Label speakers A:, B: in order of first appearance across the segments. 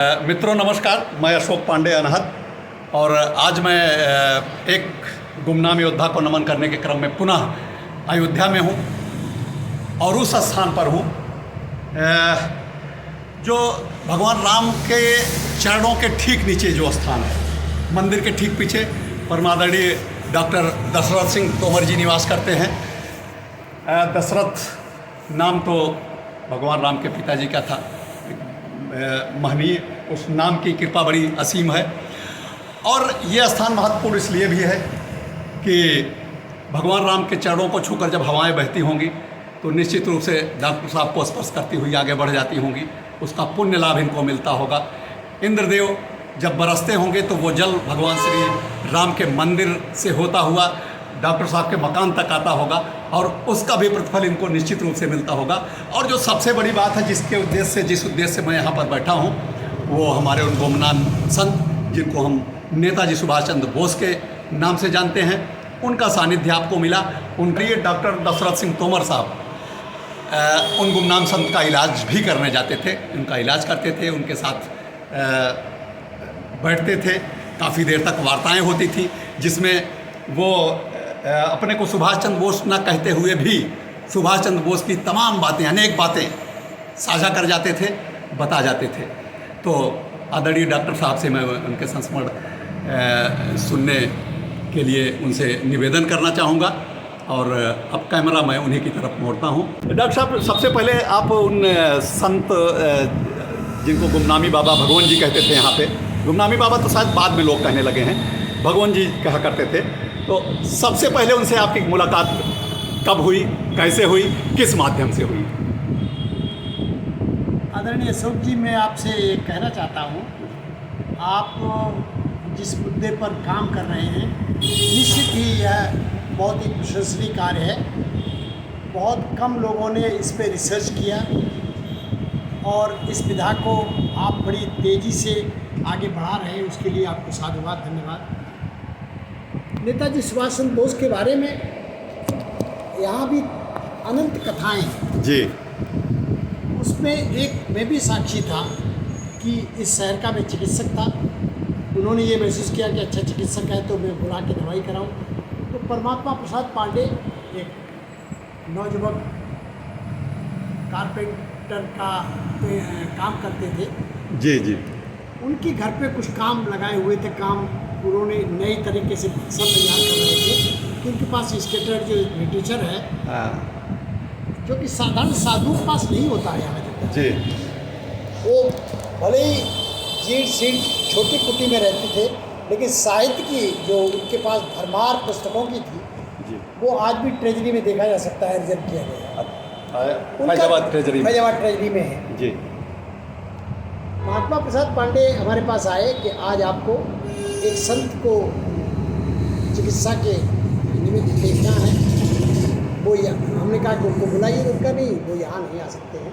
A: मित्रों नमस्कार, मैं अशोक पांडे अनहद और आज मैं एक गुमनाम योद्धा को नमन करने के क्रम में पुनः अयोध्या में हूँ और उस स्थान पर हूँ जो भगवान राम के चरणों के ठीक नीचे जो स्थान है, मंदिर के ठीक पीछे परमादरणीय डॉक्टर दशरथ सिंह तोमर जी निवास करते हैं। दशरथ नाम तो भगवान राम के पिताजी का था, महनीय उस नाम की कृपा बड़ी असीम है। और ये स्थान महत्वपूर्ण इसलिए भी है कि भगवान राम के चरणों को छूकर जब हवाएं बहती होंगी तो निश्चित रूप से डॉक्टर साहब को स्पर्श करती हुई आगे बढ़ जाती होंगी, उसका पुण्य लाभ इनको मिलता होगा। इंद्रदेव जब बरसते होंगे तो वो जल भगवान श्री राम के मंदिर से होता हुआ डॉक्टर साहब के मकान तक आता होगा और उसका भी प्रतिफल इनको निश्चित रूप से मिलता होगा। और जो सबसे बड़ी बात है जिस उद्देश्य से मैं यहाँ पर बैठा हूँ, वो हमारे उन गुमनाम संत जिनको हम नेताजी सुभाष चंद्र बोस के नाम से जानते हैं, उनका सानिध्य आपको मिला। उनके लिए डॉक्टर दशरथ सिंह तोमर साहब उन गुमनाम संत का इलाज भी करने जाते थे, उनका इलाज करते थे, उनके साथ बैठते थे। काफ़ी देर तक वार्ताएं होती थी जिसमें वो अपने को सुभाष चंद्र बोस न कहते हुए भी सुभाष चंद्र बोस की तमाम बातें, अनेक बातें साझा कर जाते थे, बता जाते थे। तो आदरणीय डॉक्टर साहब से मैं उनके संस्मरण सुनने के लिए उनसे निवेदन करना चाहूँगा और अब कैमरा मैं उन्हीं की तरफ मोड़ता हूँ। डॉक्टर साहब, सबसे पहले आप उन संत जिनको गुमनामी बाबा भगवान जी कहते थे, यहाँ पे गुमनामी बाबा तो शायद बाद में लोग कहने लगे हैं, भगवान जी कहा करते थे, तो सबसे पहले उनसे आपकी मुलाकात कब हुई, कैसे हुई, किस माध्यम से हुई?
B: आदरणीय अशोक जी, मैं आपसे ये कहना चाहता हूँ, आप जिस मुद्दे पर काम कर रहे हैं निश्चित ही यह बहुत ही प्रशंसनीय कार्य है। बहुत कम लोगों ने इस पर रिसर्च किया और इस विधा को आप बड़ी तेज़ी से आगे बढ़ा रहे हैं, उसके लिए आपको साधुवाद, धन्यवाद। नेताजी सुभाष चंद्र बोस के बारे में यहाँ भी अनंत कथाएं
A: जी,
B: उसमें एक मैं भी साक्षी था कि इस शहर का मैं चिकित्सक था। उन्होंने ये महसूस किया कि अच्छा चिकित्सक है तो मैं बुला के दवाई कराऊं। तो परमात्मा प्रसाद पांडे एक नौजुवक कारपेंटर का काम करते थे।
A: जी जी,
B: उनके घर पे कुछ काम लगाए हुए थे, काम उन्होंने नए तरीके से सब तैयार कर रहे थे। उनके पास स्केटर जो लिटरेचर है जो कि साधारण साधु के पास नहीं होता है यहाँ
A: जी,
B: वो भले ही जीर्ण शीर्ण छोटी कुटी में रहते थे, लेकिन साहित्य की जो उनके पास भरमार पुस्तकों की थी
A: जी,
B: वो आज भी ट्रेजरी में देखा जा सकता है, रिजर्व किया गया है।
A: फैजाबाद
B: ट्रेजरी में है
A: जी।
B: महात्मा प्रसाद पांडे हमारे पास आए कि आज आपको एक संत को चिकित्सा के निमित्त देखना है। वो हमने कहा कि उनको बुलाइए, उनका नहीं, वो यहाँ नहीं आ सकते हैं,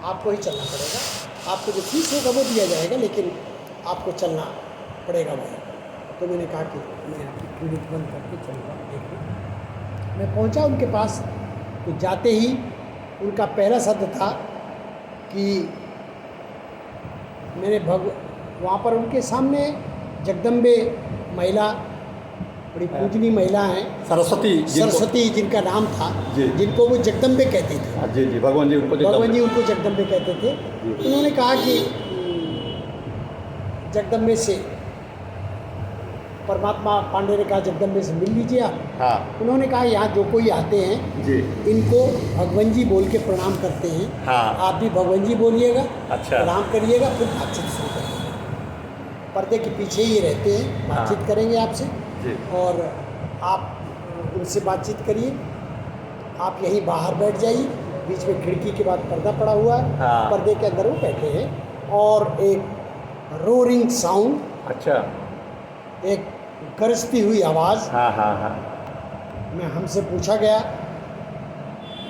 B: आपको ही चलना पड़ेगा। आपको जो फीस होगा वो दिया जाएगा, लेकिन आपको चलना पड़ेगा वहाँ। तो मैंने कहा कि मैं आपकी क्लिनिक बंद करके चलूँगा देखूँ। मैं पहुँचा उनके पास तो जाते ही उनका पहला शब्द था कि मैंने वहाँ पर उनके सामने जगदम्बे महिला, बड़ी पूजनीय महिला हैं, सरस्वती जिनका नाम था, जिनको वो जगदम्बे कहते थे।
A: जी जी, भगवान जी उनको
B: जगदम्बे कहते थे। उन्होंने कहा कि जगदम्बे से, परमात्मा पांडे ने कहा जगदम्बे से मिल लीजिए आप।
A: हाँ।
B: उन्होंने कहा यहाँ जो कोई आते हैं
A: जी,
B: इनको भगवान जी बोल के प्रणाम करते हैं।
A: हाँ।
B: आप भी भगवान जी बोलिएगा,
A: अच्छा,
B: प्रणाम करिएगा, फिर बातचीत शुरू करिएगा। पर्दे के पीछे ही रहते हैं, बातचीत
A: हाँ।
B: करेंगे आपसे
A: जी।
B: और आप उनसे बातचीत करिए। आप यहीं बाहर बैठ जाइए, बीच में खिड़की के बाद पर्दा पड़ा हुआ है।
A: हाँ।
B: पर्दे के अंदर वो बैठे हैं और एक रोरिंग साउंड,
A: अच्छा,
B: एक गरजती हुई आवाज़।
A: हाँ हाँ हाँ,
B: मैं हमसे पूछा गया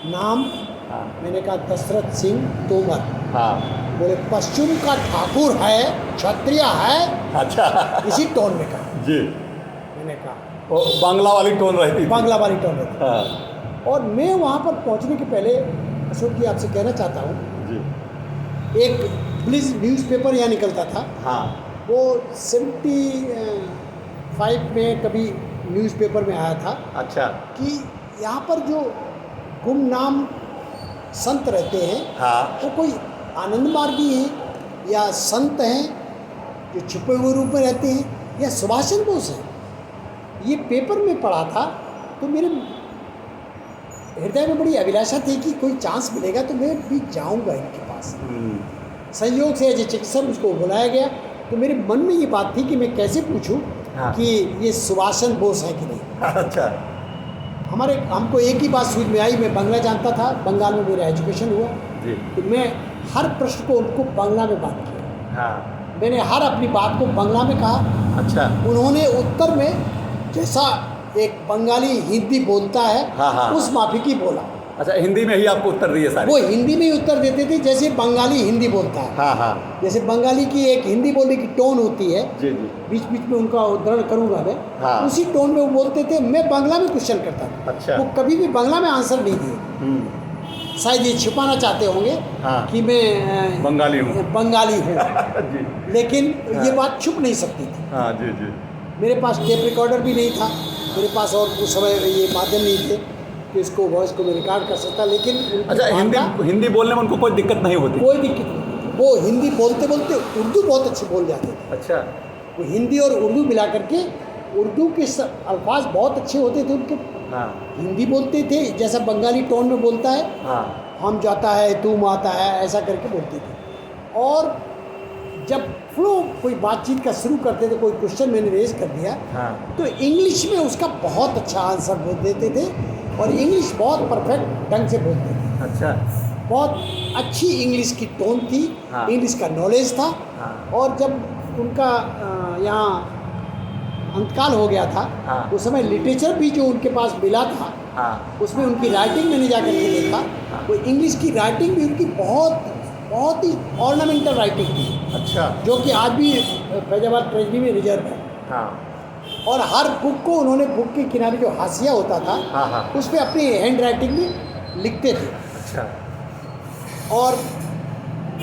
B: नाम,
A: हाँ।
B: मैंने कहा दशरथ सिंह तोमर।
A: हाँ।
B: बोले पश्चिम का ठाकुर है, क्षत्रिय है,
A: अच्छा,
B: इसी टोन में कहा।
A: जी,
B: मैंने कहा
A: वो बांग्ला वाली टोन रहती थी।
B: बांग्ला वाली टोन रहती।
A: हाँ।
B: और मैं वहाँ पर पहुँचने के पहले अशोक जी आपसे कहना चाहता हूँ,
A: जी,
B: एक ब्लिज न्यूज़पेपर यहाँ निकलता था,
A: हाँ
B: वो 75 में कभी न्यूज़पेपर में आया था
A: अच्छा
B: कि यहाँ पर जो गुमनाम संत रहते हैं
A: हाँ
B: वो कोई आनंद मार्गी हैं या संत हैं जो छुपे हुए रूप में रहते हैं या सुभाष चंद्र बोस हैं। ये पेपर में पढ़ा था तो मेरे हृदय में बड़ी अभिलाषा थी कि कोई चांस मिलेगा तो मैं भी जाऊंगा इनके पास। संयोग से एज ए चिकित्सक मुझको बुलाया गया तो मेरे मन में ये बात थी कि मैं कैसे पूछूं
A: हाँ।
B: कि ये सुभाष चंद्र बोस है कि नहीं।
A: अच्छा
B: हमको एक ही बात समझ में आई, मैं बांग्ला जानता था, बंगाल में मेरा एजुकेशन हुआ,
A: जी
B: तो मैं हर प्रश्न को उनको बांग्ला में बात किया।
A: हाँ
B: मैंने हर अपनी बात को बांग्ला में कहा।
A: अच्छा
B: उन्होंने उत्तर में जैसा एक बंगाली हिंदी बोलता है
A: हाँ।
B: उस माफी की बोला।
A: अच्छा हिंदी में ही आपको उत्तर दिए सारे?
B: वो हिंदी में ही उत्तर देते थे जैसे बंगाली हिंदी बोलता है।
A: हाँ
B: जैसे बंगाली की एक हिंदी बोलने की टोन होती है,
A: जी
B: बीच बीच में उनका उद्धरण करूँगा मैं,
A: हाँ।
B: उसी टोन में वो बोलते थे। मैं बांग्ला में क्वेश्चन करता था,
A: अच्छा
B: वो कभी भी बांग्ला में आंसर नहीं दिए। शायद ये छुपाना चाहते होंगे
A: हाँ।
B: कि मैं
A: बंगाली हूँ
B: बंगाली हूँ
A: जी
B: लेकिन ये बात छुप नहीं सकती थी।
A: हाँ जी
B: मेरे पास टेप रिकॉर्डर भी नहीं था, मेरे पास और उस समय ये माध्यम नहीं थे कि इसको वॉइस को मैं रिकॉर्ड कर सकता। लेकिन
A: अच्छा हिंदी बोलने में उनको कोई दिक्कत नहीं होती?
B: कोई दिक्कत नहीं। वो हिंदी बोलते बोलते उर्दू बहुत अच्छी बोल जाते थे।
A: अच्छा
B: वो हिंदी और उर्दू मिला करके उर्दू के अल्फाज बहुत अच्छे होते थे उनके।
A: हाँ
B: हिंदी बोलते थे जैसा बंगाली टोन में बोलता है,
A: हाँ
B: हम जाता है तुम आता है ऐसा करके बोलते थे। और जब फ्लो कोई बातचीत का शुरू करते थे, कोई क्वेश्चन मैंने रेज कर दिया
A: हाँ
B: तो इंग्लिश में उसका बहुत अच्छा आंसर बोल देते थे और इंग्लिश बहुत परफेक्ट ढंग से बोलते थे।
A: अच्छा
B: बहुत अच्छी इंग्लिश की टोन थी,
A: हाँ।
B: इंग्लिश का नॉलेज था।
A: हाँ।
B: और जब उनका यहाँ अंतकाल हो गया था
A: हाँ।
B: उस समय लिटरेचर भी जो उनके पास मिला था
A: हाँ
B: उसमें उनकी राइटिंग मैंने जाकर के देखा। वो इंग्लिश की राइटिंग भी उनकी बहुत ही ऑर्नामेंटल राइटिंग थी,
A: अच्छा
B: जो कि आज भी फैजाबाद ट्रेजरी में रिजर्व है।
A: हाँ
B: और हर बुक को उन्होंने बुक के किनारे जो हाशिया होता था
A: हाँ
B: उस पर अपनी हैंड राइटिंग में लिखते थे।
A: अच्छा
B: और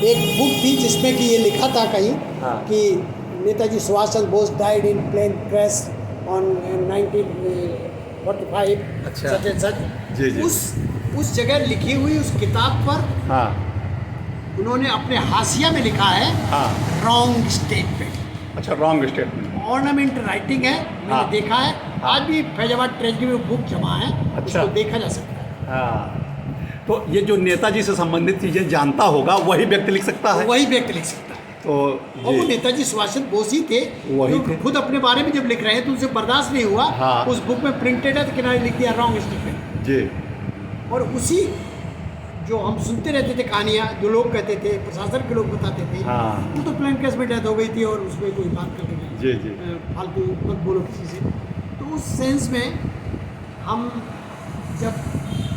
B: एक बुक थी जिसमें कि ये लिखा था कहीं
A: हाँ।
B: कि Netaji Subhash Chandra Bose died in plane crash on 1945
A: अच्छा।
B: Such and such.
A: जी।
B: उस जगह लिखी हुई उस किताब पर
A: हाँ
B: उन्होंने अपने हाशिया में लिखा है
A: हाँ
B: रॉन्ग स्टेटमेंट।
A: अच्छा रॉन्ग स्टेटमेंट।
B: ऑर्नामेंट राइटिंग है, मैंने
A: हाँ।
B: देखा है। आज भी फैजाबाद ट्रेजरी में बुक जमा है,
A: अच्छा।
B: उसको देखा जा सकता है।
A: हाँ तो ये जो नेताजी से संबंधित चीज़ें जानता होगा वही व्यक्ति लिख सकता है?
B: वही व्यक्ति लिख सकता है।
A: तो
B: और वो नेताजी सुभाष चंद्र बोस ही थे,
A: वही
B: जो
A: थे।
B: खुद अपने बारे में जब लिख रहे हैं तो उनसे बर्दाश्त नहीं हुआ।
A: हाँ।
B: उस बुक में प्रिंटेड है तो किनारे लिख दिया रॉन्ग स्टेटमेंट।
A: जी
B: और उसी जो हम सुनते रहते थे कहानियाँ, जो लोग कहते थे, प्रशासन के लोग बताते थे,
A: हाँ।
B: वो तो प्लेन केस में डेथ हो गई थी और उसमें कोई बात करके
A: जी
B: फालतू मत बोलो किसी से। तो उस सेंस में हम जब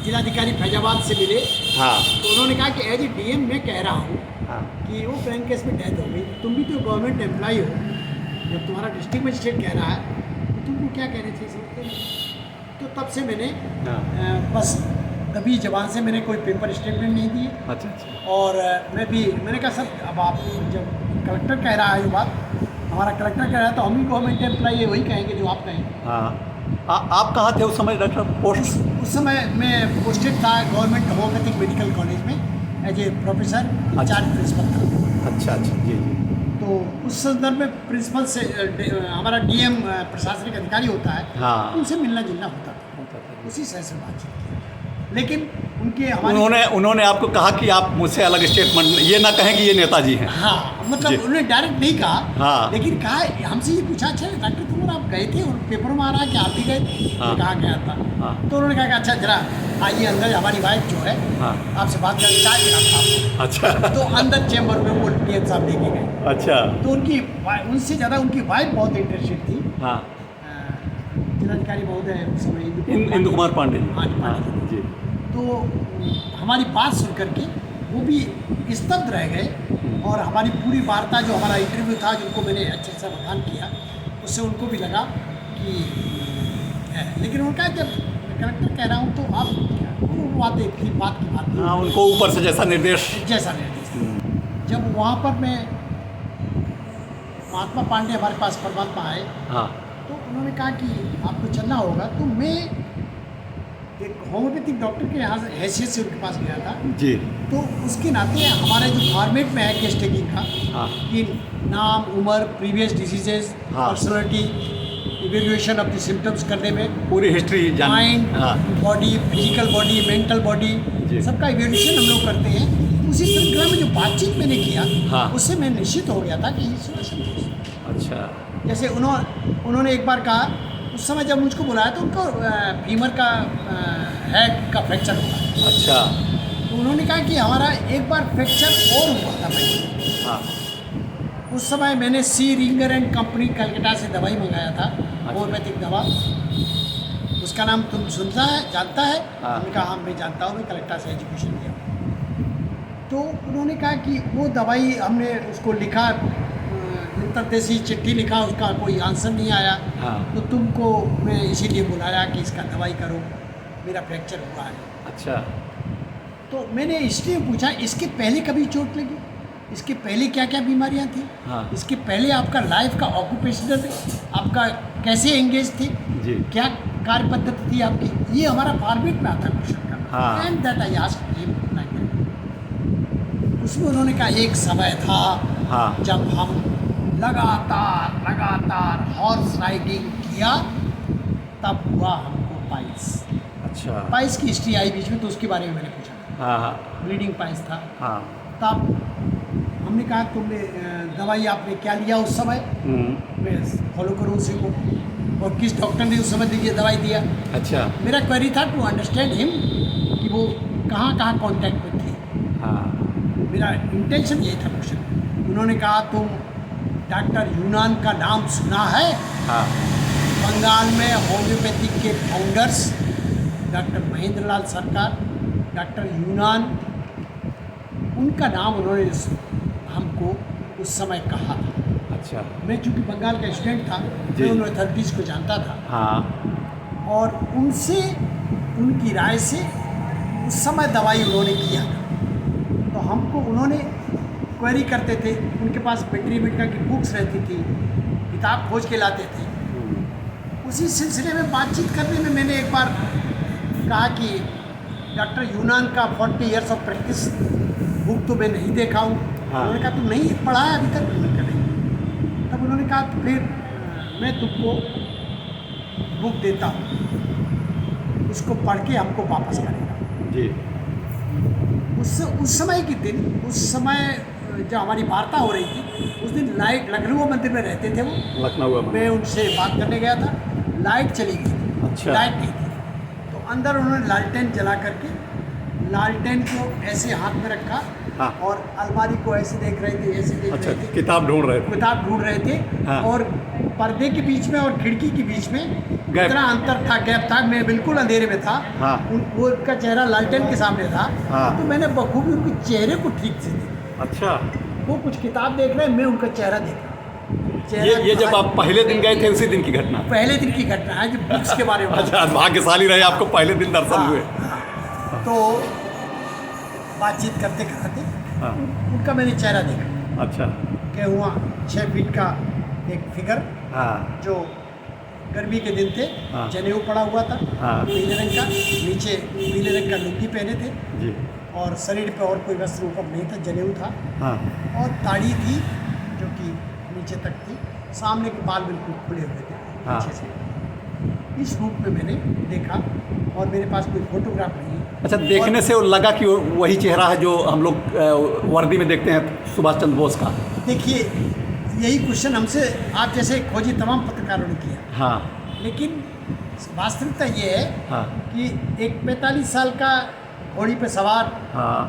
B: जिलाधिकारी फैजाबाद से मिले
A: हाँ
B: तो उन्होंने कहा कि एज ए डीएम मैं कह रहा हूँ
A: हाँ
B: कि वो प्लेन केस में डेथ हो गई, तुम भी तो गवर्नमेंट एम्प्लॉय हो, जब तुम्हारा डिस्ट्रिक्ट मजिस्ट्रेट कह रहा है तो तुमको क्या कहने चाहिए समझते हैं। तो तब से मैंने
A: हाँ।
B: बस कभी जबान से मैंने कोई पेपर स्टेटमेंट नहीं दिए।
A: अच्छा
B: और मैंने कहा सर अब आप जब कलेक्टर कह रहा है ये बात, हमारा कलेक्टर कह रहा है तो हम ही गवर्नमेंट एम्प्लॉय है, वही कहेंगे जो आप कहें।
A: हाँ आप कहाँ थे उस समय डॉक्टर पोस्ट?
B: उस समय मैं पोस्टेड था गवर्नमेंट होम्योपैथिक मेडिकल कॉलेज में as a professor incharge principal था।
A: अच्छा जी।
B: तो उस संदर्भ में प्रिंसिपल से हमारा डीएम प्रशासनिक अधिकारी होता है,
A: हाँ।
B: उनसे मिलना जुलना होता था, उसी से बातचीत की। लेकिन उनके
A: उन्होंने आपको कहा कि आप मुझसे अलग स्टेटमेंट ये ना कहें कि ये नेताजी हैं?
B: हाँ मतलब
A: जी।
B: उन्होंने डायरेक्ट नहीं कहा।
A: हाँ।
B: लेकिन कहा हमसे ये पूछा अच्छा डॉक्टर तुम आप गए थे और पेपर में आ रहा है कि आप भी गए?
A: हाँ।
B: कहा गया था।
A: हाँ।
B: तो उन्होंने कहा कि अच्छा जरा आइए अंदर, हमारी वाइफ जो है
A: हाँ।
B: आपसे बात कर चाय पिलाता हूँ।
A: अच्छा
B: तो अंदर चैम्बर में वो डीएम साहब लेके गए।
A: अच्छा
B: तो उनसे ज़्यादा उनकी वाइफ बहुत इंटरेस्टेड थी।
A: हाँ
B: जिलाधिकारी महोदय उस समय
A: इंदु कुमार पांडे जी।
B: हाँ जी,
A: हाँ
B: पांडे
A: जी।
B: तो हमारी बात सुन करके वो भी स्तब्ध रह गए और हमारी पूरी वार्ता जो हमारा इंटरव्यू था जिनको मैंने अच्छे से समाधान किया उससे उनको भी लगा कि है। लेकिन उनका जब कलेक्टर कह रहा हूँ तो आप क्या वो बात की बात
A: हाँ उनको ऊपर से जैसा निर्देश।
B: जैसा निर्देश। जब वहाँ पर मैं महात्मा पांडे हमारे पास परमात्मा आए,
A: हाँ
B: तो उन्होंने कहा कि आपको चलना होगा। तो मैं एक होम्योपैथिक डॉक्टर के यहाँ हैसियत से उनके पास गया था।
A: जी।
B: तो उसके नाते हमारे जो फॉर्मेट में है केस टेकिंग का,
A: हाँ
B: कि नाम, उम्र, प्रीवियस डिसीजेज,
A: हाँ।
B: Personality, evaluation of the symptoms करने में,
A: पूरी हिस्ट्री जान।
B: माइंड,
A: हाँ
B: बॉडी, फिजिकल बॉडी, मेंटल
A: जी।
B: बॉडी, सबका इवेल्युएशन हम लोग करते हैं। उसी श्रृंखला में जो बातचीत मैंने किया,
A: हाँ।
B: उससे मैं निश्चित हो गया था कि ईश्वर संतोष।
A: अच्छा।
B: जैसे उन्होंने एक बार कहा, उस समय जब मुझको बुलाया तो उनको फीमर का हेड का फ्रैक्चर हुआ।
A: अच्छा।
B: तो उन्होंने कहा कि हमारा एक बार फ्रैक्चर और हुआ था पहले।
A: हाँ
B: उस समय मैंने सी रिंगर एंड कंपनी कलकत्ता से दवाई मंगाया था, होम्योपैथिक दवा। उसका नाम तुम सुनता है, जानता है?
A: हाँ।
B: उन्होंने कहा हाँ मैं जानता हूँ, मैं कलकत्ता से एजुकेशन लिया। तो उन्होंने कहा कि वो दवाई हमने उसको लिखा, अंतर्देशीय चिट्ठी लिखा, उसका कोई आंसर नहीं आया।
A: हाँ।
B: तो तुमको मैं इसीलिए बुलाया कि इसका दवाई करो, मेरा फ्रैक्चर हुआ है।
A: अच्छा।
B: तो मैंने इसलिए पूछा, इसके पहले कभी चोट लगी, इसके पहले क्या क्या बीमारियां थी,
A: हाँ।
B: इसके पहले आपका लाइफ का ऑक्यूपेशनल आपका कैसे एंगेज थे,
A: जी।
B: क्या कार्य पद्धति थी आपकी, ये हमारा फॉर्मेट में आता क्वेश्चन का।
A: हाँ।
B: And that I asked him like that. उसमें उन्होंने कहा एक समय था,
A: हाँ।
B: जब हम लगातार हॉर्स राइडिंग किया, तब हुआ हमको पाइल्स।
A: अच्छा।
B: पाइल्स की हिस्ट्री आई बीच में, तो उसके बारे में मैंने पूछा।
A: हाँ हाँ
B: ब्लीडिंग पाइल्स था।
A: हाँ।
B: तब हमने कहा तुमने दवाई आपने क्या लिया उस समय, मैं फॉलो करूँ उसी को, और किस डॉक्टर ने उस समय दवाई दिया।
A: अच्छा।
B: मेरा क्वेरी था टू अंडरस्टैंड हिम कि वो कहाँ कहाँ कांटेक्ट में थे।
A: हाँ।
B: मेरा इंटेंशन यही था क्वेश्चन। उन्होंने कहा तुम डॉक्टर यूनान का नाम सुना है?
A: हाँ।
B: बंगाल में होम्योपैथिक के फाउंडर्स डॉक्टर महेंद्र लाल सरकार, डॉक्टर यूनान, उनका नाम उन्होंने हमको उस समय कहा था।
A: अच्छा।
B: मैं चूँकि बंगाल का स्टूडेंट था,
A: जी।
B: मैं उन अथॉरिटीज़ को जानता था,
A: हाँ।
B: और उनसे, उनकी राय से उस समय दवाई उन्होंने किया था। तो हमको उन्होंने क्वेरी करते थे, उनके पास बैटरी मेडिका की बुक्स रहती थी, किताब खोज के लाते थे। उसी सिलसिले में बातचीत करने में मैंने एक बार कहा कि डॉक्टर यूनान का 40 इयर्स ऑफ प्रैक्टिस बुक तो मैं नहीं देखा हूँ।
A: हाँ।
B: उन्होंने कहा तुम नहीं पढ़ा है अभी तक? मैंने कहा नहीं। तब उन्होंने कहा तो फिर मैं तुमको बुक देता हूँ, उसको पढ़ के हमको वापस करेगा।
A: जी।
B: उस समय के दिन, उस समय जब हमारी वार्ता हो रही थी, उस दिन लाइट, लखनऊ मंदिर में रहते थे वो,
A: लखनऊ
B: मैं उनसे बात करने गया था, लाइट चली गई थी।
A: अच्छा।
B: लाइट नहीं थी, तो अंदर उन्होंने लालटेन जला करके लालटेन को ऐसे हाथ में रखा,
A: हाँ।
B: और अलमारी को ऐसे देख रहे थे, ऐसे देख
A: अच्छा,
B: रहे थे,
A: किताब ढूंढ रहे थे।
B: किताब ढूंढ रहे थे।
A: हाँ।
B: और पर्दे के बीच में और खिड़की के बीच में
A: गैप।
B: इतना अंतर था, गैप था, मैं बिल्कुल अंधेरे में था।
A: हाँ।
B: वो उनका चेहरा लालटेन के सामने था।
A: हाँ।
B: तो मैंने बखूबी उनके चेहरे को ठीक से देखा।
A: अच्छा।
B: वो कुछ किताब देख रहे हैं, मैं उनका चेहरा देख रहा हूं।
A: ये जब आप पहले दिन गए थे उसी दिन की घटना?
B: पहले दिन की घटना है, जब बुक्स के बारे में।
A: अच्छा, भाग्यशाली रहे, आपको पहले दिन दर्शन
B: हाँ,
A: हुए।
B: हाँ। तो बातचीत करते करते
A: हाँ।
B: उनका मैंने चेहरा देखा
A: अच्छा।
B: कि हुआ 6 फीट का एक फिगर,
A: हाँ।
B: जो गर्मी के दिन थे,
A: हाँ।
B: जनेऊ पड़ा हुआ था,
A: हाँ।
B: पीले रंग का, नीचे पीले रंग का लुंगी पहने थे,
A: जी।
B: और शरीर पे और कोई वस्त्र ऊपर नहीं था, जनेऊ था,
A: हाँ।
B: और दाढ़ी थी जो कि नीचे तक थी, सामने के बाल बिल्कुल खुले हुए थे
A: हाँ।
B: पीछे से। इस रूप में मैंने देखा, और मेरे पास कोई फोटोग्राफ नहीं है।
A: अच्छा, देखने से वो लगा कि वही चेहरा है जो हम लोग वर्दी में देखते हैं सुभाष चंद्र बोस का।
B: देखिए, यही क्वेश्चन हमसे आप जैसे खोजी तमाम पत्रकारों ने किया,
A: हाँ।
B: लेकिन वास्तविकता ये है
A: हाँ।
B: कि एक 45 साल का घोड़ी पे सवार
A: हाँ।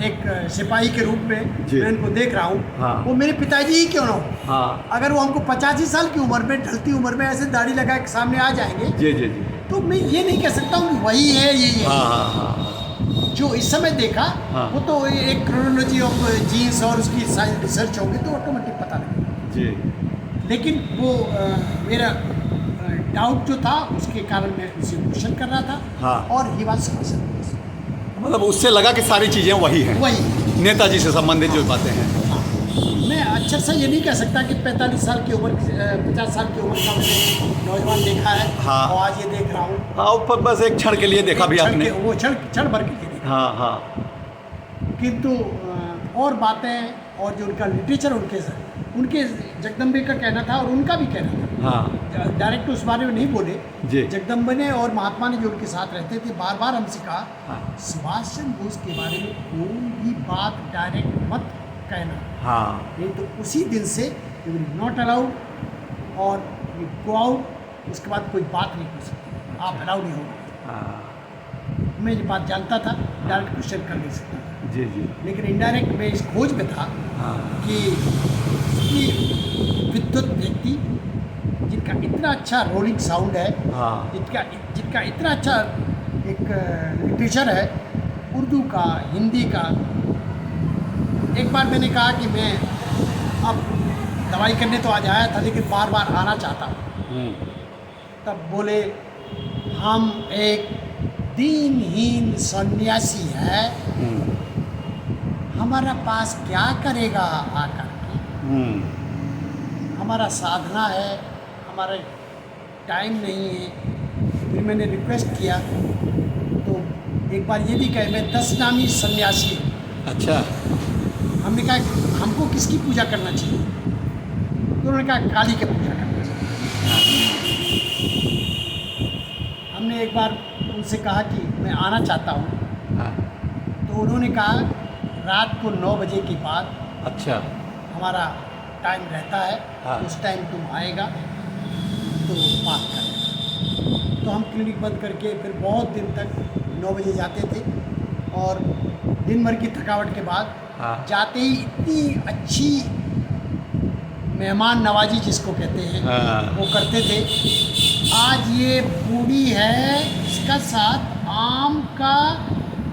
B: एक सिपाही के रूप में
A: जी।
B: मैं उनको देख रहा हूँ।
A: हाँ।
B: वो मेरे पिताजी ही क्यों ना हो,
A: हाँ।
B: अगर वो हमको 85 साल की उम्र में, ढलती उम्र में ऐसे दाढ़ी लगा के सामने आ जाएंगे,
A: जी जी जी।
B: तो मैं ये नहीं कह सकता हूँ कि वही है, यही है।
A: हाँ हाँ हाँ।
B: जो इस समय देखा,
A: हाँ।
B: वो तो एक क्रोनोलॉजी ऑफ जीन्स और उसकी साइंस रिसर्च होगी तो ऑटोमेटिक पता लगेगा।
A: जी।
B: लेकिन वो मेरा डाउट जो था, उसके कारण मैं उसे क्वेश्चन कर रहा था।
A: हाँ।
B: और ही बात समझ सकता,
A: मतलब उससे लगा कि सारी चीज़ें वही हैं।
B: वही
A: नेताजी से संबंधित जो बातें हैं।
B: मैं अक्षर से ये नहीं कह सकता कि 45 साल की उम्र 50 साल की उम्र का मैंने नौजवान देखा है।
A: हाँ।
B: और आज ये देख रहा हूँ।
A: हाँ, ऊपर बस एक क्षण के लिए देखा भी आपने।
B: वो क्षण भर के लिए देखा।
A: हाँ हाँ।
B: किंतु और बातें और जो उनका लिटरेचर उनके जगदम्बे का कहना था और उनका भी कहना था।
A: हाँ
B: डायरेक्ट उस बारे में नहीं बोले।
A: जी।
B: जगदम्बे ने और महात्मा ने जो उनके साथ रहते थे बार बार हमसे कहा,
A: हाँ।
B: सुभाष चंद्र बोस के बारे में कोई भी बात डायरेक्ट मत कहना।
A: हाँ।
B: नहीं तो उसी दिन से यू विल नॉट अलाउड और यू गो आउट, उसके बाद कोई बात नहीं कर सकती, आप अलाउ नहीं होगा।
A: हाँ।
B: मैं ये बात जानता था, डायरेक्ट क्वेश्चन कर नहीं सकता,
A: जी जी।
B: लेकिन इनडायरेक्ट मैं इस खोज में था
A: हाँ।
B: कि विद्वत व्यक्ति जिनका इतना अच्छा रोलिंग साउंड है,
A: हाँ।
B: जिनका इतना अच्छा एक लिटरेचर है उर्दू का, हिंदी का। एक बार मैंने कहा कि मैं अब दवाई करने तो आज आया था लेकिन बार बार आना चाहता हूँ। तब बोले, हम एक दीनहीन सन्यासी है, हमारा पास क्या करेगा आकर के, हमारा साधना है, हमारा टाइम नहीं है। फिर मैंने रिक्वेस्ट किया तो एक बार ये भी कहे, मैं 10 नामी सन्यासी हूँ।
A: अच्छा।
B: हमने कहा हमको किसकी पूजा करना चाहिए, तो उन्होंने कहा काली की पूजा करना चाहिए। हमने एक बार उनसे कहा कि मैं आना चाहता हूँ।
A: हाँ।
B: तो उन्होंने कहा रात को 9 बजे के बाद
A: अच्छा।
B: हमारा टाइम रहता है।
A: हाँ।
B: उस टाइम तुम आएगा तो बात करें। तो हम क्लिनिक बंद करके फिर बहुत दिन तक 9 बजे जाते थे और दिन भर की थकावट के बाद
A: हाँ।
B: जाते ही इतनी अच्छी मेहमान नवाजी जिसको कहते हैं,
A: हाँ।
B: वो करते थे। आज ये पूड़ी है, इसका साथ आम का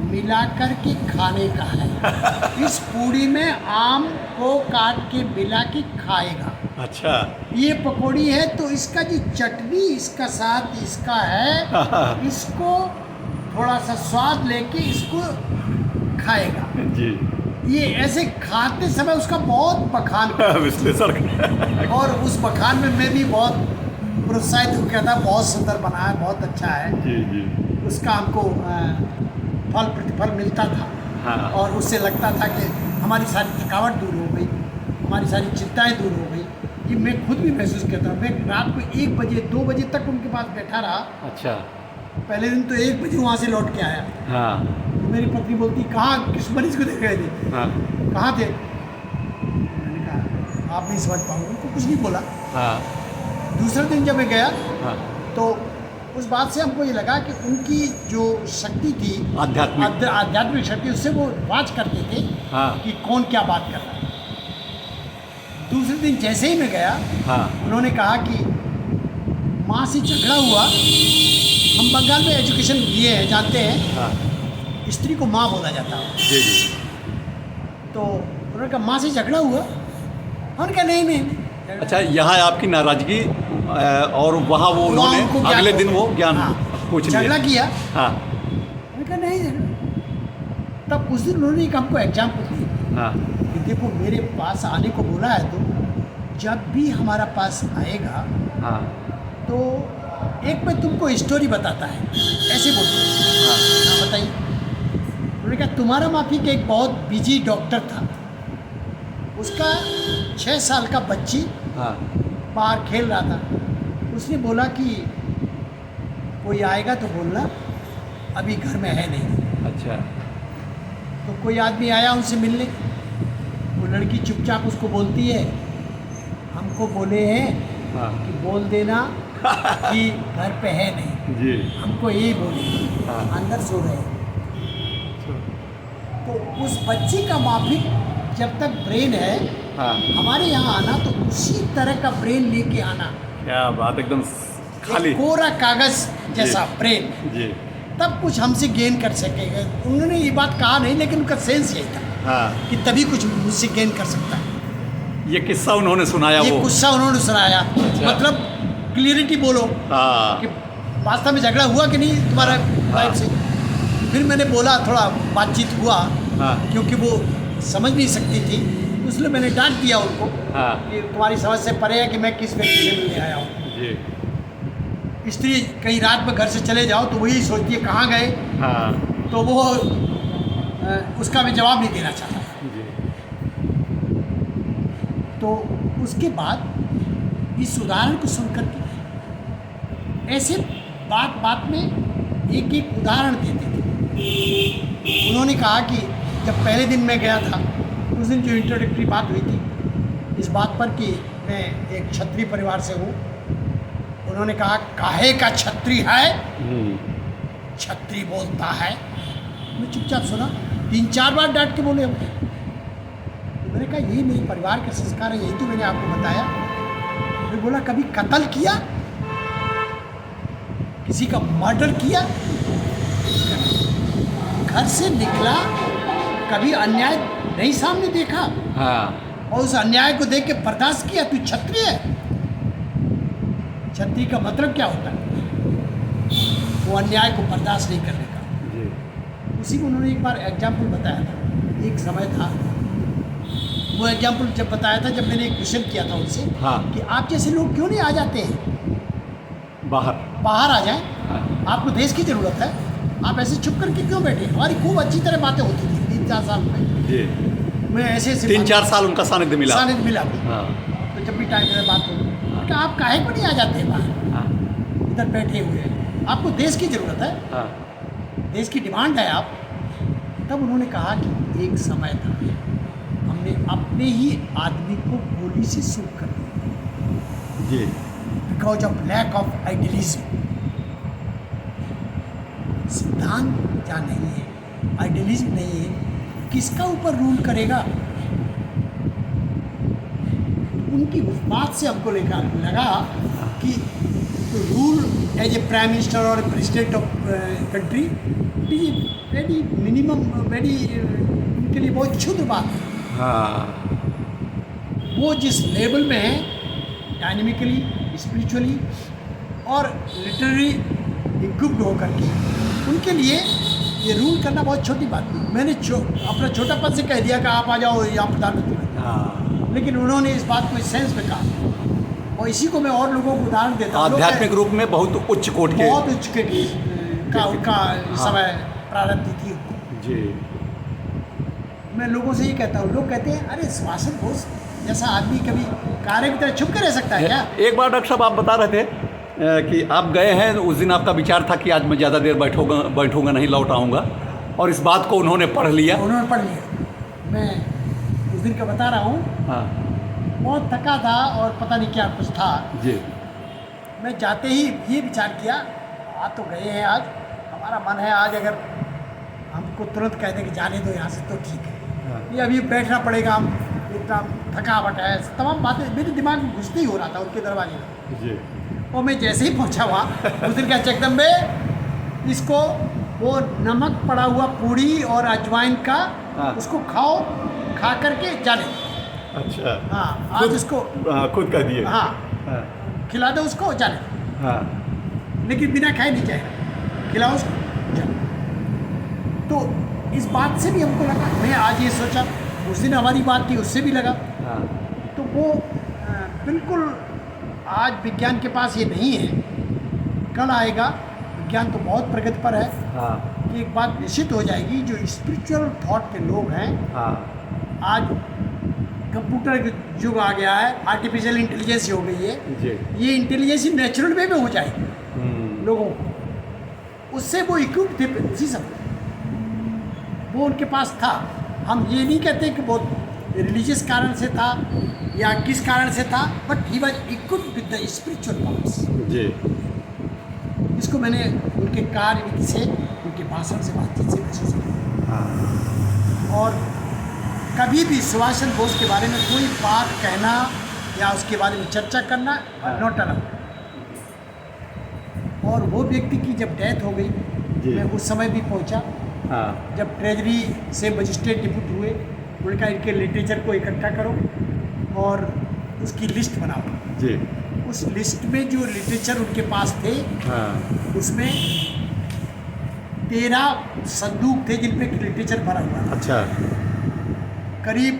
B: मिलाकर के खाने का है। इस पूड़ी में आम को काट के मिला के खाएगा।
A: अच्छा।
B: ये पकौड़ी है तो इसका जो चटनी इसका साथ इसका है, इसको थोड़ा सा स्वाद लेके इसको खाएगा।
A: जी।
B: ये ऐसे खाते समय उसका बहुत बखान
A: विश्लेषण।
B: और उस बखान में मैं भी बहुत प्रोत्साहित हो गया था, बहुत सुंदर बना है, बहुत अच्छा है।
A: जी जी।
B: उसका हमको फल प्रतिफल मिलता था।
A: हाँ।
B: और उससे लगता था कि हमारी सारी थकावट दूर हो गई, हमारी सारी चिंताएं दूर हो गई। ये मैं खुद भी महसूस करता। मैं रात को 1 बजे 2 बजे तक उनके पास बैठा रहा।
A: अच्छा।
B: पहले दिन तो 1 बजे वहाँ से लौट के आया।
A: हाँ।
B: मेरी पत्नी बोलती, कहाँ किस मरीज को देख रहे थे?
A: हाँ।
B: कहाँ थे? मैंने कहा आप नहीं समझ पाओगे। उनको कुछ नहीं बोला।
A: हाँ।
B: दूसरे दिन जब मैं गया
A: हाँ।
B: तो उस बात से हमको ये लगा कि उनकी जो शक्ति थी, आध्यात्मिक शक्ति, उससे वो वाच करते थे।
A: हाँ।
B: कि कौन क्या बात कर रहा है। दूसरे दिन जैसे ही मैं गया,
A: हाँ।
B: उन्होंने कहा कि माँ से झगड़ा हुआ। हम बंगाल में एजुकेशन लिए हैं, जानते हैं।
A: हाँ।
B: स्त्री को माँ बोला जाता है।
A: जी जी।
B: तो उन्होंने कहा माँ से झगड़ा हुआ। उन्होंने कहा नहीं।
A: अच्छा, यहाँ आपकी नाराजगी और वहाँ वो उन्होंने अगले दिन वो ज्ञान पूछ लिया,
B: झगड़ा किया।
A: हाँ।
B: मैंने कहा नहीं झगड़ा। तब उस दिन उन्होंने एक हमको एग्जाम्पल दिया।
A: हाँ।
B: कि देखो मेरे पास आने को बोला है तो जब भी हमारा पास आएगा
A: हाँ।
B: तो एक मैं तुमको स्टोरी बताता है, ऐसे बोलते हैं। हाँ बताइए। उन्होंने कहा तुम्हारा माफिक एक बहुत बिजी डॉक्टर था, उसका 6 साल का बच्ची
A: हाँ।
B: बाहर खेल रहा था। उसने बोला कि कोई आएगा तो बोलना, अभी घर में है नहीं।
A: अच्छा।
B: तो कोई आदमी आया उनसे मिलने। वो लड़की चुपचाप उसको बोलती है, हमको बोले हैं
A: हाँ।
B: कि बोल देना कि घर पे है नहीं।
A: जी।
B: हमको यही बोले।
A: हाँ।
B: अंदर सो गए। तो उस बच्ची का माफिक जब तक ब्रेन है,
A: हाँ।
B: हमारे यहाँ आना तो उसी तरह का ब्रेन लेके आना।
A: क्या बात, एकदम खाली
B: एक कोरा कागज जैसा
A: जी।
B: ब्रेन,
A: जी।
B: तब कुछ हमसे गेन कर सकेगा। उन्होंने ये बात कहा नहीं, लेकिन उनका सेंस यही था
A: हाँ।
B: कि तभी कुछ मुझसे गेन कर सकता है।
A: ये किस्सा उन्होंने सुनाया,
B: ये
A: वो
B: गुस्सा उन्होंने सुनाया।
A: अच्छा।
B: मतलब क्लियरिटी बोलो
A: हाँ।
B: कि वास्तव में झगड़ा हुआ कि नहीं तुम्हारा वाइफ से। फिर मैंने बोला, थोड़ा बातचीत हुआ।
A: हाँ।
B: क्योंकि वो समझ नहीं सकती थी, इसलिए मैंने डांट दिया उनको
C: हाँ
B: कि तुम्हारी समझ से परे है कि मैं किस व्यक्ति से मिलने आया हूँ।
C: जी
B: स्त्री कहीं रात में घर से चले जाओ तो वही सोचती है कहाँ गए,
C: हाँ
B: तो वो उसका भी जवाब नहीं देना चाहता।
C: जी
B: तो उसके बाद इस उदाहरण को सुनकर के ऐसे बात बात में एक एक उदाहरण देते थे। उन्होंने कहा कि जब पहले दिन मैं गया था उस दिन जो इंट्रोडक्टरी बात हुई थी इस बात पर कि मैं एक क्षत्रिय परिवार से हूँ, उन्होंने कहा काहे का क्षत्रिय है, क्षत्रिय बोलता है। मैं चुपचाप सुना, 3-4 बार डांट के बोले हम। तो मैंने कहा यही मेरे परिवार के संस्कार है, यही तो मैंने आपको बताया। मैं बोला कभी कत्ल किया, किसी का मर्डर किया, घर से निकला कभी अन्याय नहीं सामने देखा
C: हाँ
B: और उस अन्याय को देख के बर्दाश्त किया, तू क्षत्रिय है। क्षत्रिय का मतलब क्या होता है? वो अन्याय को बर्दाश्त नहीं करने का।
C: जी
B: उसी को उन्होंने एक बार एग्जाम्पल बताया था। एक समय था, वो एग्जाम्पल जब बताया था जब मैंने एक क्वेश्चन किया था उनसे
C: हाँ
B: कि आप जैसे लोग क्यों नहीं आ जाते हैं,
C: बाहर
B: आ जाएं,
C: हाँ
B: आपको देश की ज़रूरत है, आप ऐसे चुप करके क्यों बैठे? हमारी खूब अच्छी तरह बातें होती थी 3-4 साल में।
C: जी
B: मैं ऐसे
A: 3-4 साल उनका सानिध्य मिला।
B: सानिध्य मिला।
C: हाँ
B: तो जब भी टाइम में बात हो कि आप काहे को नहीं आ जाते बाहर,
C: हाँ
B: इधर बैठे हुए हैं, आपको देश की ज़रूरत है,
C: हाँ
B: देश की डिमांड है आप। तब उन्होंने कहा कि एक समय था हमने अपने ही आदमी को गोली से शूट कर दिया
C: जी
B: because of lack of idealism. सिद्धांत क्या नहीं है, आइडियलिज्म नहीं है, किसका ऊपर रूल करेगा? उनकी उस बात से हमको लगा कि rule as a prime minister और president of country very minimum, very उनके लिए बहुत क्षुद्र बात है।
C: हाँ
B: वो जिस लेवल में है डायनेमिकली, स्पिरिचुअली और लिटरेरी इक्विप्ड होकर के, उनके लिए ये रूल करना बहुत छोटी बात थी। मैंने अपना छोटापन से कह दिया कि आप आ जाओ यहाँ प्रधानमंत्री बन।
C: हाँ
B: लेकिन उन्होंने इस बात को इस सेंस में कहा, और इसी को मैं और लोगों को उदाहरण देता हूँ।
A: आध्यात्मिक रूप में बहुत उच्च कोटि के
B: बहुत उच्च के का उनका इस समय प्रारंभ थी।
C: जी
B: मैं लोगों से ये कहता हूँ, लोग कहते हैं अरे सुभाष चंद्र बोस जैसा आदमी कभी कार्य की तरह छुप के रह सकता है क्या?
A: एक बार डॉक्टर साहब आप बता रहे थे कि आप गए हैं, उस दिन आपका विचार था कि आज मैं ज़्यादा देर बैठूंगा नहीं, लौट आऊँगा, और इस बात को उन्होंने पढ़ लिया।
B: उन्होंने पढ़ लिया। मैं उस दिन का बता रहा हूँ,
C: हाँ
B: बहुत थका था और पता नहीं क्या कुछ था।
C: जी
B: मैं जाते ही ये विचार किया, आ तो गए हैं आज, हमारा मन है आज अगर हमको तुरंत कह दें कि जाने दो यहाँ से तो ठीक है,
C: हाँ।
B: ये अभी बैठना पड़ेगा, हम इतना थकावट है, तमाम बातें मेरे दिमाग में घुसते ही हो रहा था उनके दरवाजे में।
C: जी
B: और मैं जैसे ही पहुंचा वहाँ, उस दिन क्या चकदम इसको वो नमक पड़ा हुआ पूड़ी और अजवाइन का,
C: हाँ।
B: उसको खाओ, खा करके जाने।
C: अच्छा
B: हाँ आज उसको
C: खुद कह दिए
B: हाँ
C: हाँ
B: खिला दो उसको, जाने।
C: हाँ
B: लेकिन बिना खाए नहीं जाएगा, खिलाओ उसको, जाने। तो इस बात से भी हमको लगा, मैं आज ये सोचा, उस दिन हमारी बात थी उससे भी लगा।
C: हाँ
B: तो वो बिल्कुल आज विज्ञान के पास ये नहीं है, कल आएगा। विज्ञान तो बहुत प्रगति पर है
C: हाँ
B: कि एक बात निश्चित हो जाएगी, जो स्पिरिचुअल थॉट के लोग हैं,
C: हाँ
B: आज कंप्यूटर युग आ गया है, आर्टिफिशियल इंटेलिजेंस हो गई है,
C: जी
B: ये इंटेलिजेंस नेचुरल वे में हो जाएगी लोगों को, उससे वो इक्विप थे उसी समय, वो उनके पास था। हम ये नहीं कहते कि बहुत रिलीजियस कारण से था या किस कारण से था, but he was equipped with the spiritual powers.
C: जी
B: इसको मैंने उनके कार्य से, उनके भाषण से, बातचीत से महसूस किया।
C: हाँ
B: और कभी भी सुभाष चंद्र बोस के बारे में कोई बात कहना या उसके बारे में चर्चा करना नॉट अलाउड। और वो व्यक्ति की जब डेथ हो गई, मैं उस समय भी पहुंचा,
C: हाँ
B: जब ट्रेजरी से मजिस्ट्रेट डिप्यूट हुए, उन्होंने कहा इनके लिटरेचर को इकट्ठा करो और उसकी लिस्ट बनाओ।
C: जी
B: उस लिस्ट में जो लिटरेचर उनके पास थे,
C: हाँ
B: उसमें 13 संदूक थे जिन पे लिटरेचर भरा हुआ था।
C: अच्छा
B: करीब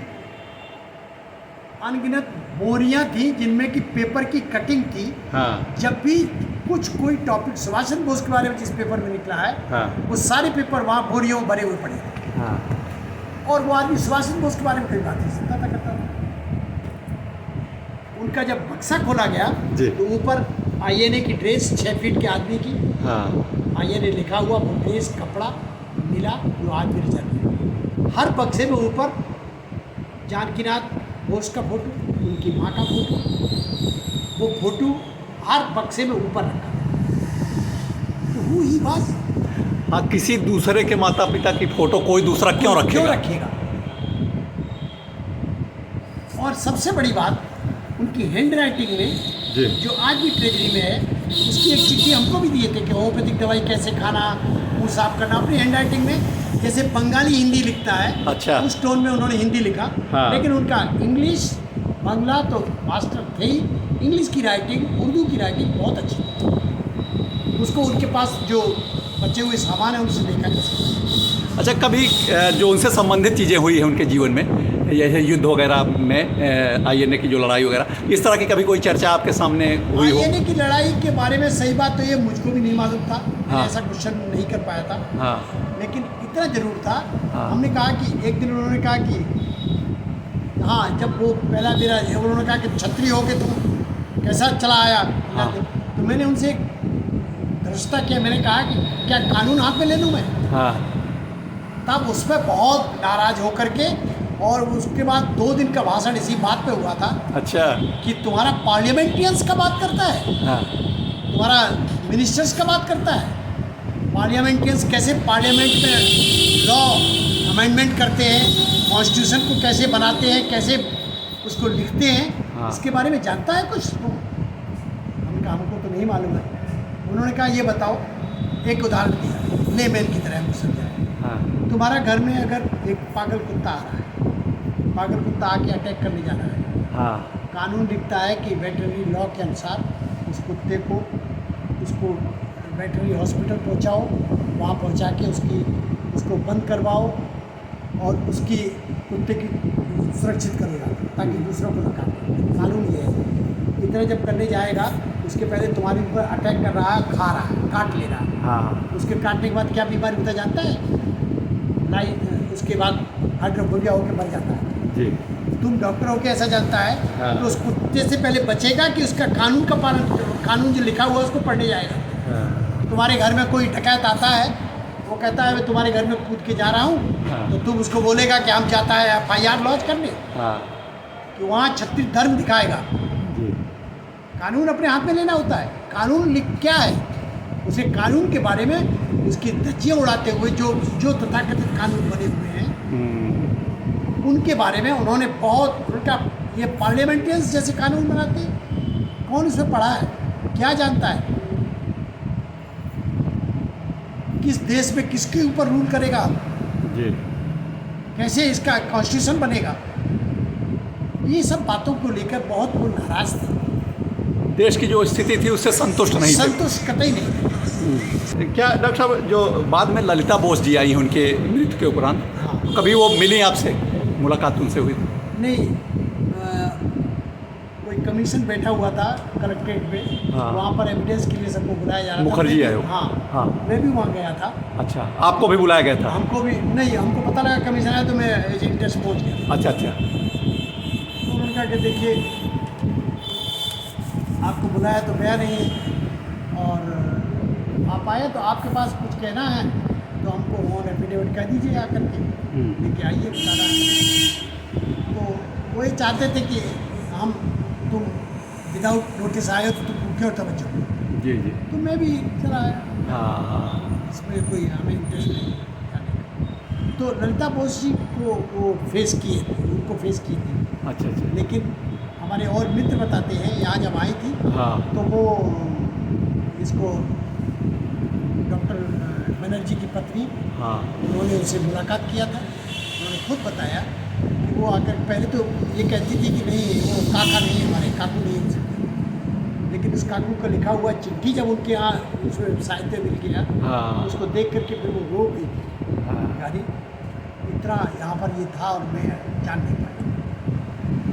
B: अनगिनत बोरियां थी जिनमें कि पेपर की कटिंग थी।
C: हाँ
B: जब भी कुछ कोई टॉपिक सुभाष चंद्र बोस के बारे में जिस पेपर में निकला है,
C: हाँ
B: वो सारे पेपर वहाँ बोरियों में भरे हुए पड़े थे।
C: हाँ
B: और वो आदमी सुभाष चंद्र बोस के बारे में कोई बात नहीं सुनता था, करता था। उनका जब बक्सा खोला गया
C: जी।
B: तो ऊपर आईएनए की ड्रेस 6 फीट के आदमी की,
C: हाँ
B: आईएनए लिखा हुआ वो ड्रेस कपड़ा मिला जो आज भी रिजर्व है। हर बक्से में ऊपर जानकीनाथ बोस का फोटो, उनकी माँ का फोटो, वो फोटो हर बक्से में ऊपर रखा है। तो वो ही बात
A: हाँ, किसी दूसरे के माता पिता की फोटो कोई दूसरा क्यों रखेगा?
B: और सबसे बड़ी बात उनकी हैंड राइटिंग में
C: जी।
B: जो आज भी ट्रेजरी में है, उसकी एक चिट्ठी हमको भी दिए थे कि होम्योपैथिक दवाई कैसे खाना, मुँह साफ करना, अपनी हैंड राइटिंग में। जैसे बंगाली हिंदी लिखता है,
A: अच्छा।
B: उस टोन में उन्होंने हिंदी लिखा।
C: हाँ।
B: लेकिन उनका इंग्लिश बांग्ला तो मास्टर थे ही, इंग्लिश की राइटिंग, उर्दू की राइटिंग बहुत अच्छी थी। उसको उनके पास जो बचे हुए सामान है उनसे देखा जा सकता है।
A: अच्छा, कभी जो उनसे संबंधित चीज़ें हुई हैं उनके जीवन में, जैसे युद्ध वगैरह में, आईएनए की जो लड़ाई वगैरह, इस तरह की कभी कोई चर्चा आपके सामने हुई हो?
B: आईएनए की लड़ाई के बारे में सही बात तो ये मुझको भी नहीं मालूम था। मैं
A: हाँ।
B: ऐसा क्वेश्चन नहीं कर पाया था।
A: हाँ
B: लेकिन इतना जरूर था,
A: हाँ।
B: हमने कहा कि एक दिन उन्होंने कहा कि हाँ, जब वो पहला मेरा उन्होंने कहा कि छत्री हो के तुम कैसा चला आया,
A: हाँ।
B: तो मैंने उनसे एक धृष्टा किया। मैंने कहा कि क्या कानून हाथ में ले लूँ मैं?
A: हाँ
B: तब उस पर बहुत नाराज होकर के, और उसके बाद 2 दिन का भाषण इसी बात पे हुआ था
A: अच्छा।
B: कि तुम्हारा पार्लियामेंटियंस का बात करता है,
A: हाँ
B: तुम्हारा मिनिस्टर्स का बात करता है। पार्लियामेंटियंस कैसे पार्लियामेंट में लॉ अमेंडमेंट करते हैं, कॉन्स्टिट्यूशन को कैसे बनाते हैं, कैसे उसको लिखते हैं,
A: हाँ।
B: इसके बारे में जानता है कुछ? हमने कहा हमको तो नहीं मालूम है। उन्होंने कहा ये बताओ, एक उदाहरण दिया लेमैन की तरह हमको समझाया।
A: हाँ
B: तुम्हारा घर में अगर एक पागल कुत्ता आ रहा है, पागल कुत्ता आके अटैक करने जा रहा है,
A: हाँ
B: कानून लिखता है कि वेटरनरी लॉ के अनुसार उस कुत्ते को उसको वेटरनरी हॉस्पिटल पहुंचाओ, वहाँ पहुंचा के उसको बंद करवाओ और उसकी कुत्ते की सुरक्षित करेगा ताकि दूसरों को न काटे। कानून ये है। इतना जब करने जाएगा, उसके पहले तुम्हारे ऊपर अटैक कर रहा है, खा रहा है, काट ले रहा है,
A: हाँ
B: उसके काटने के बाद क्या बीमारी होता जानता है? उसके बाद हाइड्रोफोबिया होकर मर जाता है।
C: जी।
B: तुम डॉक्टर होकर ऐसा जानता है
C: हाँ।
B: तो उस कुत्ते से पहले बचेगा कि उसका कानून का पालन, कानून जो लिखा हुआ है उसको पढ़ने जाएगा।
C: हाँ
B: तुम्हारे घर में कोई डकैत आता है, वो कहता है मैं तुम्हारे घर में कूद के जा रहा हूँ,
C: हाँ।
B: तो तुम उसको बोलेगा कि हम जाता है FIR लॉन्च करने,
C: हाँ
B: कि वहाँ छत्तीस धर्म दिखाएगा।
C: जी।
B: कानून अपने हाथ में लेना होता है। कानून लिख क्या है, उसे कानून के बारे में उसकी धज्जियाँ उड़ाते हुए जो तथाकथित कानून बने हुए हैं उनके बारे में उन्होंने बहुत उल्टा, ये पार्लियामेंटियंस जैसे कानून बनाते हैं। कौन इसमें पढ़ा है, क्या जानता है, किस देश में किसके ऊपर रूल करेगा,
C: जी।
B: कैसे इसका कॉन्स्टिट्यूशन बनेगा, ये सब बातों को लेकर बहुत वो नाराज थे।
A: देश की जो स्थिति थी उससे संतुष्ट नहीं थे।
B: संतुष्ट कतई नहीं थे।
A: क्या डॉक्टर साहब, जो बाद में ललिता बोस जी आई उनके मृत्यु के उपरांत,
B: हाँ।
A: कभी वो मिली आपसे, मुलाकात उनसे हुई?
B: नहीं, कोई कमीशन बैठा हुआ था कलेक्ट्रेट पे,
A: हाँ।
B: वहाँ पर एविडेंस के लिए सबको बुलाया जा रहा था।
A: मुखर्जी आए हो?
B: हाँ
A: हाँ।
B: मैं भी वहाँ गया था।
A: अच्छा, आपको भी बुलाया गया था?
B: हमको भी नहीं, हमको पता लगा कमीशन आया तो मैं एजेंट से पहुँच गया।
A: अच्छा अच्छा।
B: तो उन्होंने कहा कि देखिए आपको बुलाया तो गया नहीं, और आप आए तो आपके पास कुछ कहना है तो हमको ऑन एफिडेविट कह दीजिए आकर के, लेके आइए बताना। तो वही चाहते थे कि हम तुम विदाउट नोटिस आए हो तो तुम क्यों तवज्जो।
C: जी जी।
B: तो मैं भी चला आया,
A: हाँ हाँ।
B: इसमें कोई हमें इंटरेस्ट नहीं जाने का। तो ललिता बोस जी को वो फेस किए थे, उनको फेस की थी।
A: अच्छा अच्छा।
B: लेकिन हमारे और मित्र बताते हैं, यहाँ जब आई थी
A: हाँ
B: तो वो इसको डॉक्टर बनर्जी की पत्नी,
A: हाँ
B: उन्होंने उनसे मुलाकात किया था। उन्होंने खुद बताया कि वो आकर पहले तो ये कहती थी कि नहीं वो काका नहीं, हमारे काकू नहीं हो सकते, लेकिन उस काकू का लिखा हुआ चिट्ठी जब उनके यहाँ उसमें साहित्य मिल गया,
A: हाँ।
B: उसको देख करके फिर वो रो गई थी।
A: हाँ।
B: यानी उतरा यहाँ पर ये था और मैं जान नहीं पाया,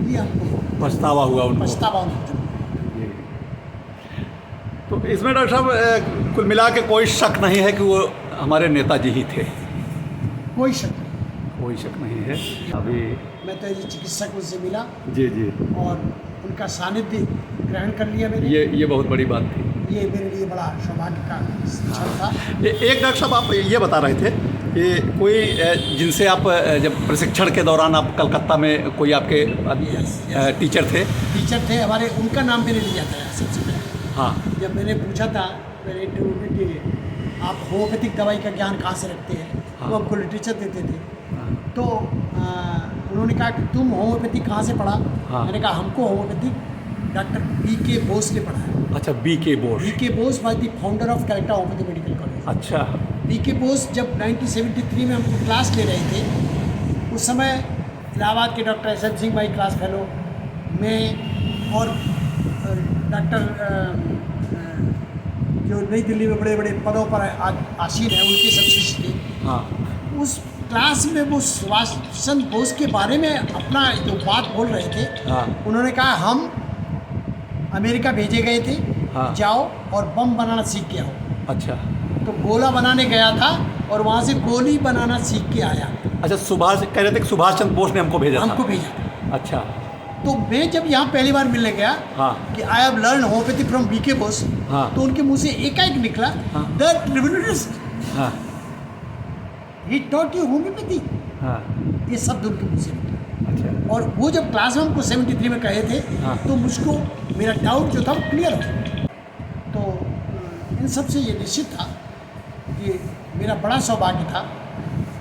B: ये हमको
A: पछतावा हुआ उनको।
B: पछतावा होता।
A: जी। तो इसमें डॉक्टर साहब कुल मिला के कोई शक नहीं है कि वो हमारे नेताजी ही थे,
B: कोई शक नहीं।
A: कोई शक नहीं है। अभी
B: मैं तो ये चिकित्सक उनसे मिला
A: जी जी,
B: और उनका सानिध्य ग्रहण कर लिया मैंने।
A: ये बहुत बड़ी बात थी।
B: ये मेरे लिए बड़ा सौभाग्य का क्षण था।
A: एक डॉक्टर साहब आप ये बता रहे थे कि कोई जिनसे आप जब प्रशिक्षण के दौरान आप कलकत्ता में कोई आपके टीचर थे।
B: टीचर थे हमारे, उनका नाम मैंने लिया था सबसे पहले।
A: हाँ,
B: जब मैंने पूछा था मेरे इंटरव्यू में कि आप होम्योपैथिक दवाई का ज्ञान कहाँ से रखते हैं,
A: हाँ।
B: वो हमको लिटरेचर देते थे।
A: हाँ।
B: तो उन्होंने कहा कि तुम होम्योपैथिक कहाँ से पढ़ा?
A: हाँ।
B: मैंने कहा हमको होम्योपैथिक डॉक्टर B.K. बोस ने पढ़ा है।
A: अच्छा, B.K. Bose.
B: B.K. Bose was the founder of Calcutta homeopathic medical college.
A: अच्छा।
B: B.K. बोस जब 1973 में हमको क्लास ले रहे थे, उस समय इलाहाबाद के डॉक्टर एस एम सिंह भाई क्लास फेलो, मैं और डॉक्टर जो नई दिल्ली में बड़े बड़े पदों पर आसीन हैं, उनके सब शिष्य थे।
A: हाँ।
B: उस क्लास में वो सुभाष चंद्र बोस के बारे में अपना जो बात बोल रहे थे,
A: हाँ।
B: उन्होंने कहा हम अमेरिका भेजे गए थे,
A: हाँ।
B: जाओ और बम बनाना सीख के आओ।
A: अच्छा।
B: तो गोला बनाने गया था और वहाँ से गोली बनाना सीख के आया।
A: अच्छा, सुभाष कह रहे थे कि सुभाष चंद्र बोस ने हमको भेजा
B: हमको
A: था।
B: भेजा था।
A: अच्छा।
B: तो मैं जब यहाँ पहली बार मिलने गया
A: हाँ।
B: कि I have learn homeopathy from B.K. Bose,
A: हाँ।
B: तो उनके मुंह से एकाएक निकला
A: हाँ।
B: द रिवोल्यूशनिस्ट,
A: हाँ।
B: He taught you homeopathy.
A: हाँ।
B: ये शब्द उनके मुंह से निकला।
A: अच्छा।
B: और वो जब क्लास में हमको 73 में कहे थे,
A: हाँ।
B: तो मुझको मेरा डाउट जो था वो क्लियर हो गया। तो इन सब से ये निश्चित था कि मेरा बड़ा सौभाग्य था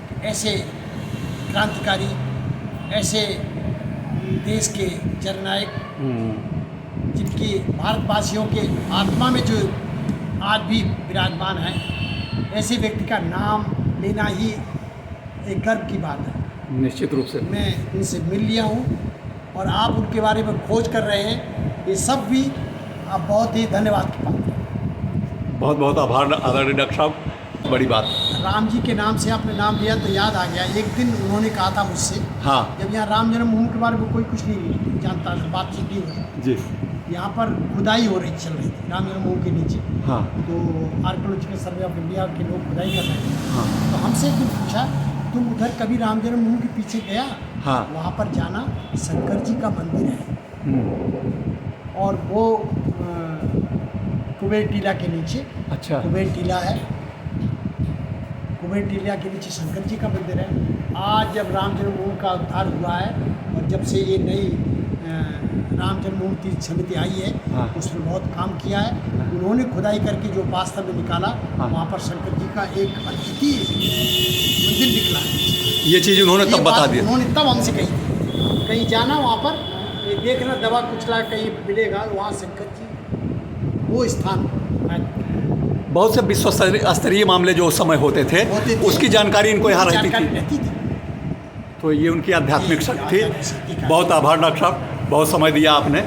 B: कि ऐसे क्रांतिकारी, ऐसे देश के जननायक, जिनकी भारतवासियों के आत्मा में जो आज भी विराजमान है, ऐसे व्यक्ति का नाम लेना ही एक गर्व की बात है।
A: निश्चित रूप से।
B: मैं उनसे मिल लिया हूँ और आप उनके बारे में खोज कर रहे हैं, ये सब भी आप बहुत ही धन्यवाद की बात है।
A: बहुत बहुत आभार आदरणीय डॉक्टर साहब, बड़ी बात।
B: राम जी के नाम से आपने नाम लिया तो याद आ गया, एक दिन उन्होंने कहा था मुझसे,
A: हाँ।
B: जब यहाँ राम जन्मभूमि के बारे में कोई कुछ नहीं जानता था, बातचीत नहीं हुई,
A: जी।
B: यहाँ पर खुदाई हो रही चल रही थी राम जन्मभूमि के नीचे।
A: हाँ।
B: तो आर्कियोलॉजिकल सर्वे ऑफ इंडिया के लोग खुदाई कर रहे थे।
A: हाँ।
B: तो हमसे एक दिन पूछा, तुम उधर कभी राम जन्मभूमि के पीछे गया?
A: हाँ।
B: वहाँ पर जाना, शंकर जी का मंदिर है और वो कुबेर टीला के नीचे।
A: अच्छा।
B: कुबेर टीला है, कुबेर टीला के नीचे शंकर जी का मंदिर है। आज जब राम जन्मभूमि का उद्धार हुआ है और जब से ये नई राम जन्मभूमि तीर्थ समिति आई है,
A: हाँ।
B: उसमें बहुत काम किया है। उन्होंने खुदाई करके जो वास्तव में निकाला,
A: हाँ।
B: वहाँ पर शंकर जी का एक अद्वितीय मंदिर निकला है।
A: ये चीज़ उन्होंने
B: ये
A: तब बता
B: बात
A: दिया।
B: उन्होंने तब हमसे कही थी, कहीं जाना वहाँ पर, ये देखना दवा कुचला कहीं मिलेगा, वहाँ शंकर जी वो स्थान है।
A: बहुत से विश्व स्तरीय मामले जो उस समय होते थे, उसकी जानकारी इनको यहाँ रहती थी। तो ये उनकी आध्यात्मिक शक्ति थी। बहुत आभार डॉक्टर साहब, बहुत समय दिया आपने।